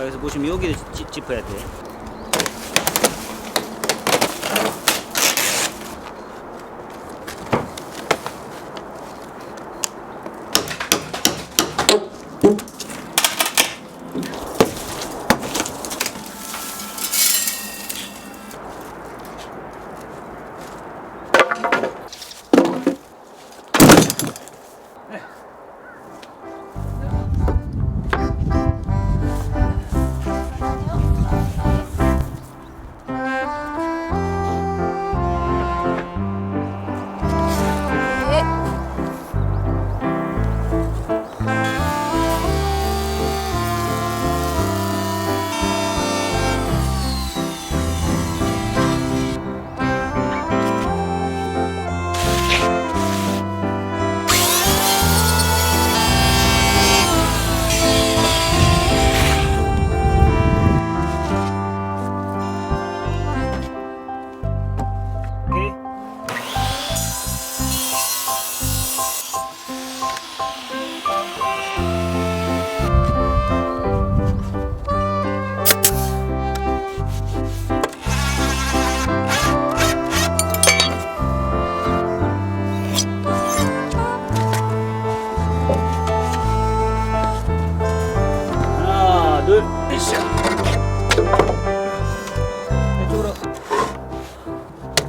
자, 여기서 보시면 여기를 짚어야 돼.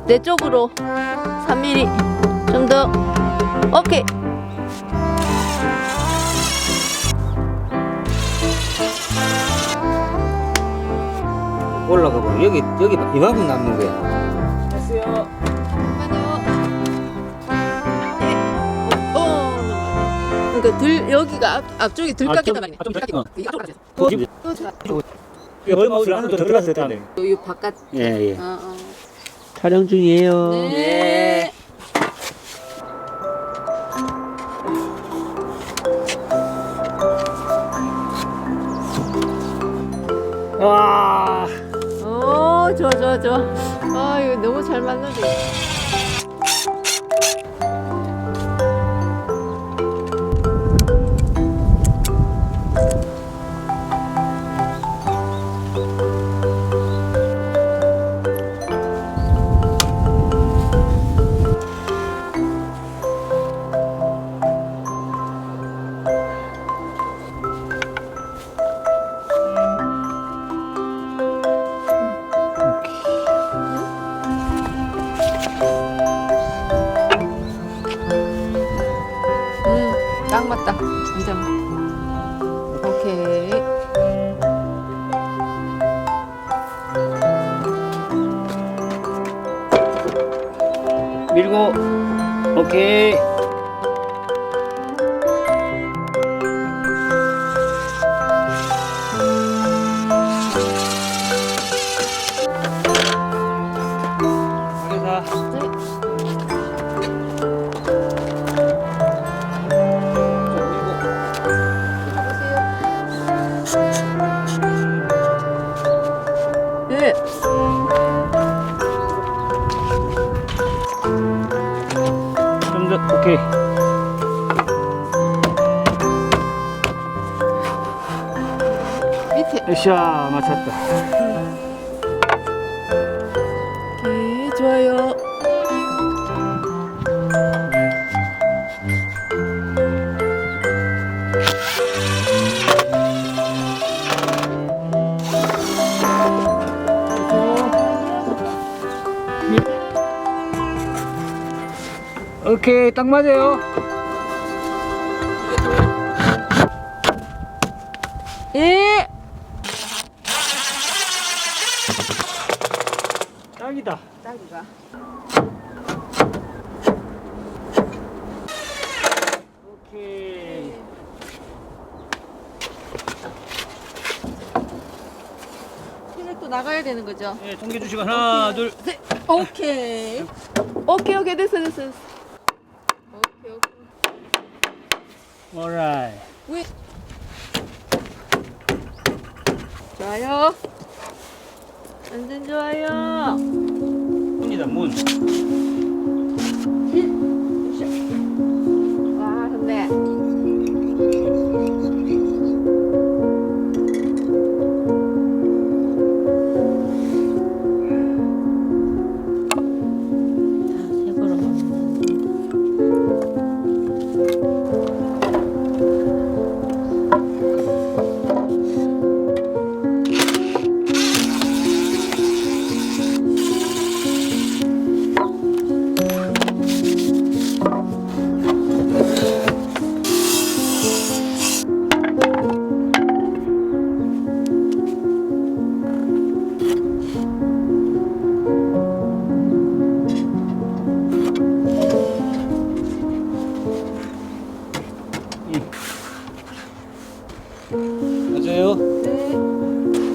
내 쪽으로 3mm 정도. 오케이. 올라가고 여기 이만큼 남는 거야. 됐어요. 그러니까 여기가 앞쪽이 덜 깎였단 말이야. 좀 깎이면. 이쪽으로 하나 더 들어갔을 때. 이 바깥. 예. 촬영 중이에요. 네. 와. 오, 좋아. 아, 이거 너무 잘 맞는데. 딱 맞다. 완전. 오케이. 밀고. 오케이. 네. 좀 더. 오케이. 밑에. 으쌰, 맞췄다. 오케이, 좋아요. 오케이, 딱 맞아요. 예. 딱이다. 딱이가. 오케이. 힘을 또 나가야 되는 거죠? 예, 동계 주시고 하나, 둘, 셋. 오케이. 오케이, 됐어. 오케이. alright. 위. 좋아요. 완전 좋아요. 문이다, 문. 와, 좋네. 맞아요. 네.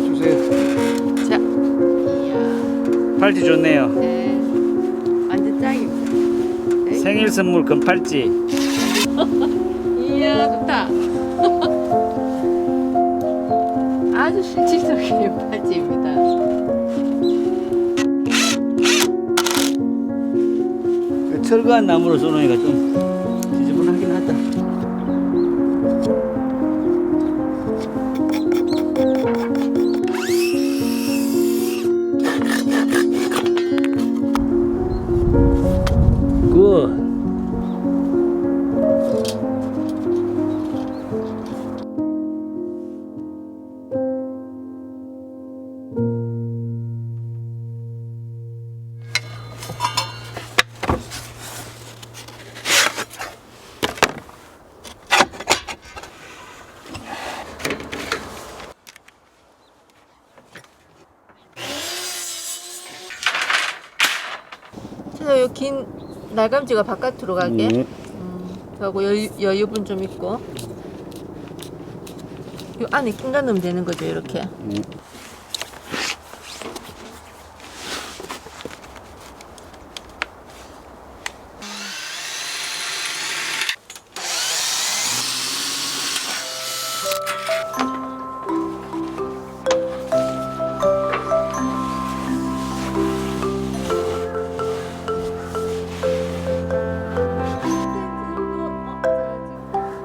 주세요. 자, 이야, 팔찌 좋네요. 네, 완전 짱입니다. 네. 생일 선물 금팔찌. 이야, 좋다. 아주 실질적인 팔찌입니다. 그 철거한 나무로 쏘놓으니까 좀 지저분하긴 하다. 굿. 자, 요 긴 날감지가 바깥으로 가게. 네. 저하고 여유분 좀 있고. 요 안에 낀가 넣으면 되는 거죠, 이렇게.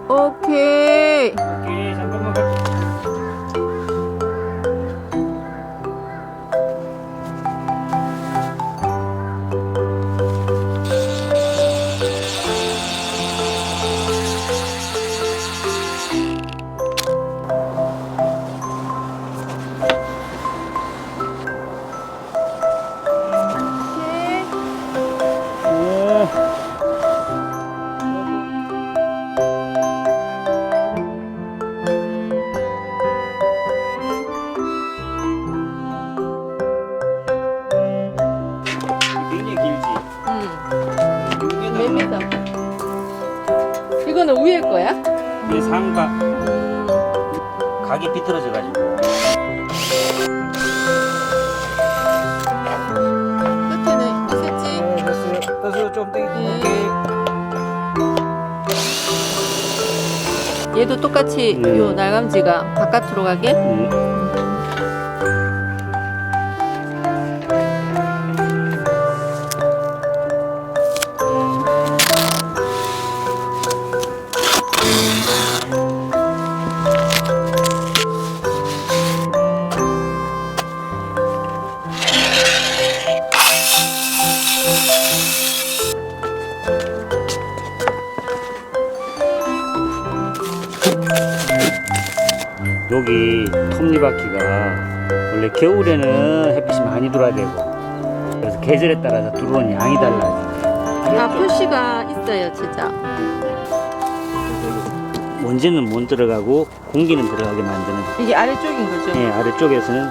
오케이. 오케이, 잠깐만. 굉장히 길지. 몇 미터? 이거는 위에 거야? 이게 상박 각이 비틀어져가지고. 끝에는 있었지? 네, 됐어요. 됐어요. 좀 땡기. 네. 오케이. 얘도 똑같이 요 날감지가 바깥으로 가게. 여기 톱니바퀴가 원래 겨울에는 햇빛이 많이 들어야 되고, 그래서 계절에 따라서 들어오는 양이 달라지네. 아, 표시가 있어요, 진짜. 먼지는 못 들어가고 공기는 들어가게 만드는. 이게 아래쪽인 거죠? 예, 아래쪽에서는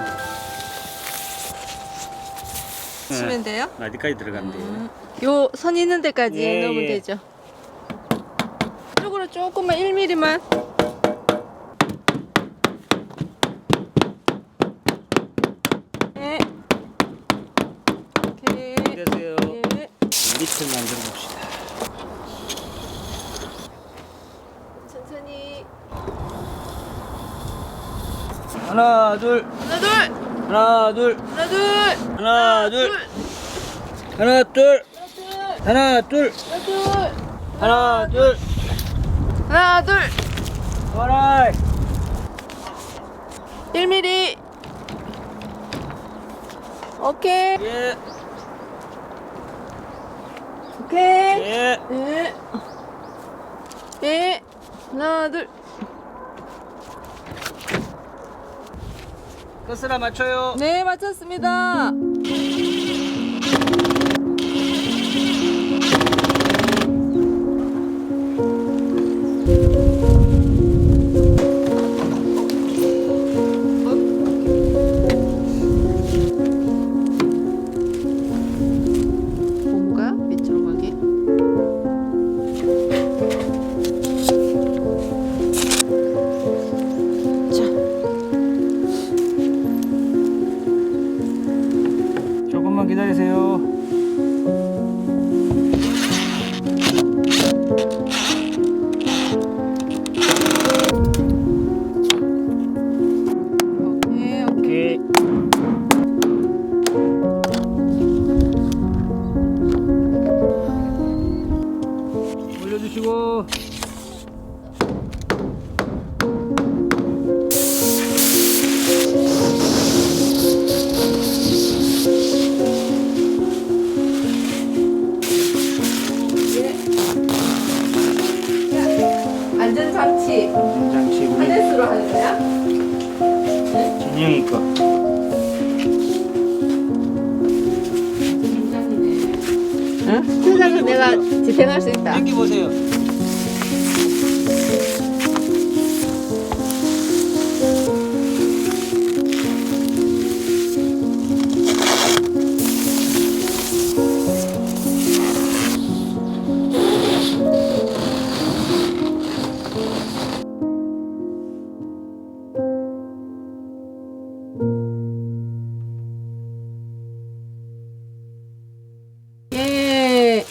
치면 돼요? 어디까지 들어가면 돼요. 요 선 있는 데까지 예, 넣으면 예. 되죠. 이쪽으로 조금만 1mm만. 네. 오케이. 됐어요. 네. 밑을 만들어 봅시다. 천천히. 하나, 둘, 하나 둘. 하나, 둘, 하나 둘. 하나, 둘, 하나, 둘, 하나, 둘, 하나 둘. 하나, 둘, 하나 둘. 하나. 1mm. 오케이. 예, 오케이. 예. 네. 네. 하나 둘. 끝으로 맞춰요. 네, 맞췄습니다. 고무가 밑으로 가게. 자, 진영이 거. 응? 세상은 내가 지탱할 수 있다. 여기 보세요. 예.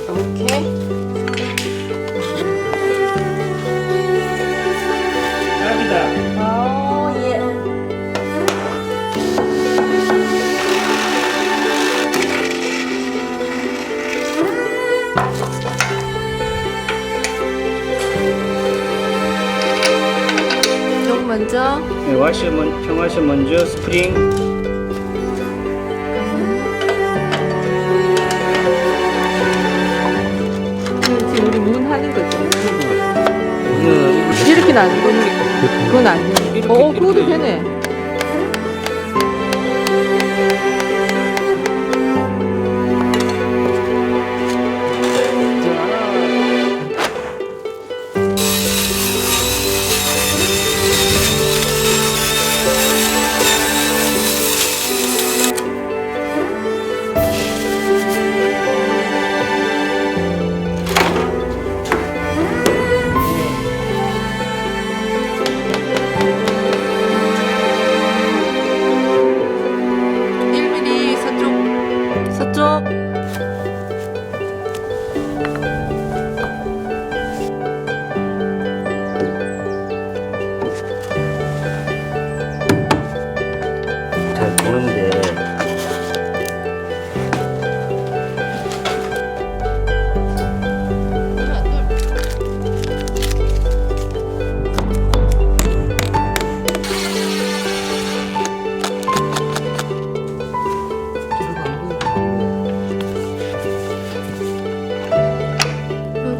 오케이. 갑니다. 어, 예. 이거 먼저. 네, 평화셔 먼저 스프링. 지금 우리 문 하는 거죠. 이거 이렇게는 안 되는. 그건 안 돼. 이렇게, 그것도 이렇게. 되네. 서쪽. 잘 보는데.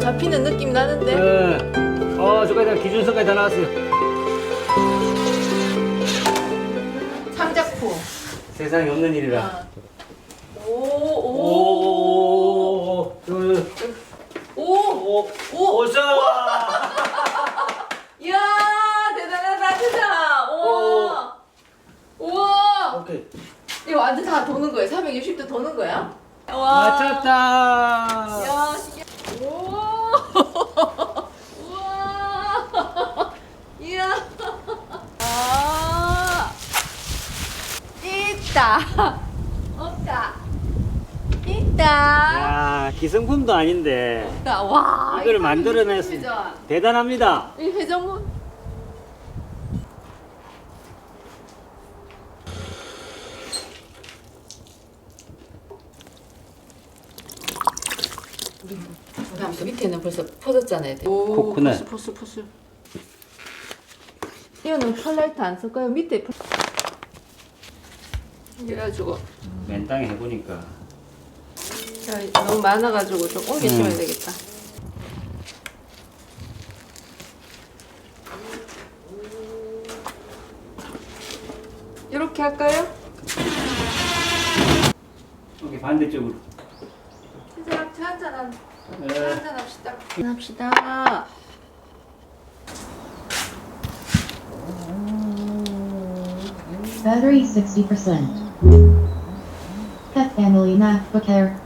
잡히는 느낌 나는데. 저까지 다 기준선까지 다 나왔어요. 창작품. 세상에 없는 일이라. 오. 오자. 이야, 대단하다, 진짜. 우와. 우와. 오케이. 이거 완전 다 도는 거예요? 460도 도는 거야? 와. 맞췄다. 야, 신기해. 우와. 우와. 이야. 아. 있다. 없다. 있다. 야, 기성품도 아닌데 있다. 와. 이걸 이거 만들어냈습니다. 회전. 대단합니다. 이 회전문. 우리 밑에는 벌써 퍼졌잖아요. 오, 코코넛. 포스. 이거는 펄라이트 안 쓸까요? 밑에 이래가지고 맨 땅에 해보니까 야, 너무 많아가지고 좀 옮겨줘야 되겠다. 이렇게 할까요? 여기 반대쪽으로. 차 한잔 합시다. Battery 60%. Pet family MacBook Air.